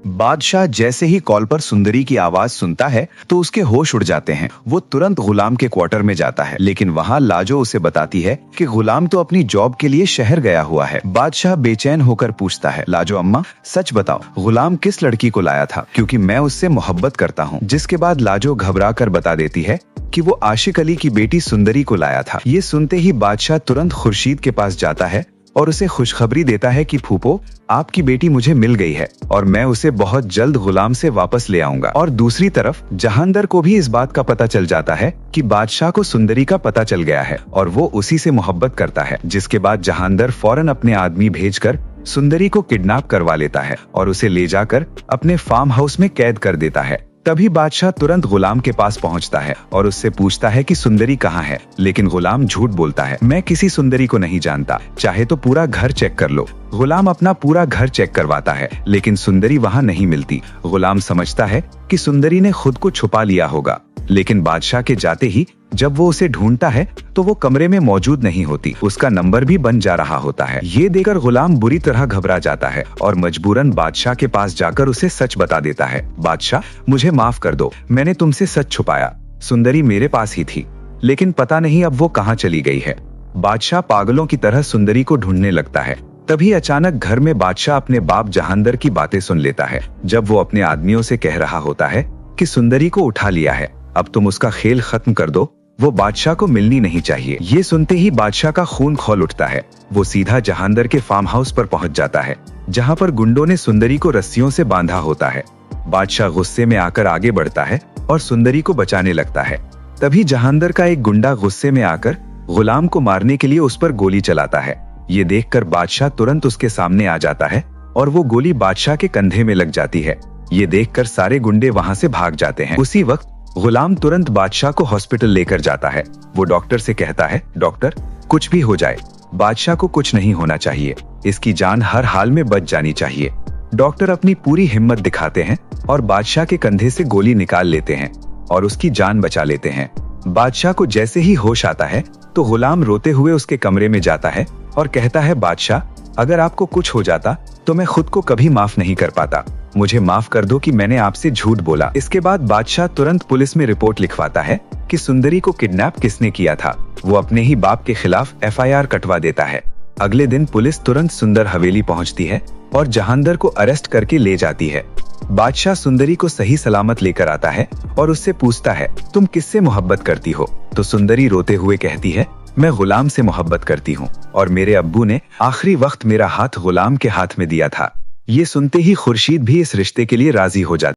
बादशाह जैसे ही कॉल पर सुंदरी की आवाज सुनता है तो उसके होश उड़ जाते हैं। वो तुरंत गुलाम के क्वार्टर में जाता है, लेकिन वहाँ लाजो उसे बताती है कि गुलाम तो अपनी जॉब के लिए शहर गया हुआ है। बादशाह बेचैन होकर पूछता है, लाजो अम्मा सच बताओ, गुलाम किस लड़की को लाया था, क्योंकि मैं उससे मोहब्बत करता हूँ। जिसके बाद लाजो घबरा कर बता देती है कि वो आशिक अली की बेटी सुंदरी को लाया था। ये सुनते ही बादशाह तुरंत खुर्शीद के पास जाता है और उसे खुशखबरी देता है कि फूफो, आपकी बेटी मुझे मिल गई है और मैं उसे बहुत जल्द गुलाम से वापस ले आऊंगा। और दूसरी तरफ जहांदर को भी इस बात का पता चल जाता है कि बादशाह को सुंदरी का पता चल गया है और वो उसी से मोहब्बत करता है। जिसके बाद जहांदर फौरन अपने आदमी भेजकर सुंदरी को किडनैप करवा लेता है और उसे ले जाकर अपने फार्म हाउस में कैद कर देता है। तभी बादशाह तुरंत गुलाम के पास पहुंचता है और उससे पूछता है कि सुंदरी कहाँ है, लेकिन गुलाम झूठ बोलता है, मैं किसी सुंदरी को नहीं जानता, चाहे तो पूरा घर चेक कर लो। गुलाम अपना पूरा घर चेक करवाता है, लेकिन सुंदरी वहाँ नहीं मिलती। गुलाम समझता है कि सुंदरी ने खुद को छुपा लिया होगा, लेकिन बादशाह के जाते ही जब वो उसे ढूंढता है तो वो कमरे में मौजूद नहीं होती। उसका नंबर भी बंद जा रहा होता है। ये देखकर गुलाम बुरी तरह घबरा जाता है और मजबूरन बादशाह के पास जाकर उसे सच बता देता है, बादशाह मुझे माफ कर दो, मैंने तुमसे सच छुपाया, सुंदरी मेरे पास ही थी, लेकिन पता नहीं अब वो कहाँ चली गई है। बादशाह पागलों की तरह सुंदरी को ढूंढने लगता है। तभी अचानक घर में बादशाह अपने बाप जहांदर की बातें सुन लेता है, जब वो अपने आदमियों से कह रहा होता है कि सुंदरी को उठा लिया है, अब तुम उसका खेल खत्म कर दो, वो बादशाह को मिलनी नहीं चाहिए। ये सुनते ही बादशाह का खून खौल उठता है। वो सीधा जहांदर के फार्म हाउस पर पहुंच जाता है, जहां पर गुंडों ने सुंदरी को रस्सियों से बांधा होता है। बादशाह गुस्से में आकर आगे बढ़ता है और सुंदरी को बचाने लगता है। तभी जहांदर का एक गुंडा गुस्से में आकर गुलाम को मारने के लिए उस पर गोली चलाता है। ये देखकर बादशाह तुरंत उसके सामने आ जाता है और वो गोली बादशाह के कंधे में लग जाती है। ये देखकर सारे गुंडे वहां से भाग जाते हैं। उसी वक्त गुलाम तुरंत बादशाह को हॉस्पिटल लेकर जाता है। वो डॉक्टर से कहता है, डॉक्टर कुछ भी हो जाए, बादशाह को कुछ नहीं होना चाहिए, इसकी जान हर हाल में बच जानी चाहिए। डॉक्टर अपनी पूरी हिम्मत दिखाते हैं और बादशाह के कंधे से गोली निकाल लेते हैं और उसकी जान बचा लेते हैं। बादशाह को जैसे ही होश आता है तो गुलाम रोते हुए उसके कमरे में जाता है और कहता है, बादशाह अगर आपको कुछ हो जाता तो मैं खुद को कभी माफ नहीं कर पाता, मुझे माफ कर दो कि मैंने आपसे झूठ बोला। इसके बाद बादशाह तुरंत पुलिस में रिपोर्ट लिखवाता है कि सुंदरी को किडनैप किसने किया था। वो अपने ही बाप के खिलाफ एफआईआर कटवा देता है। अगले दिन पुलिस तुरंत सुंदर हवेली पहुंचती है और जहांदर को अरेस्ट करके ले जाती है। बादशाह सुंदरी को सही सलामत लेकर आता है और उससे पूछता है, तुम किससे मोहब्बत करती हो? तो सुंदरी रोते हुए कहती है, मैं गुलाम से मोहब्बत करती हूँ और मेरे अब्बू ने आखिरी वक्त मेरा हाथ गुलाम के हाथ में दिया था। ये सुनते ही खुर्शीद भी इस रिश्ते के लिए राजी हो जाता है।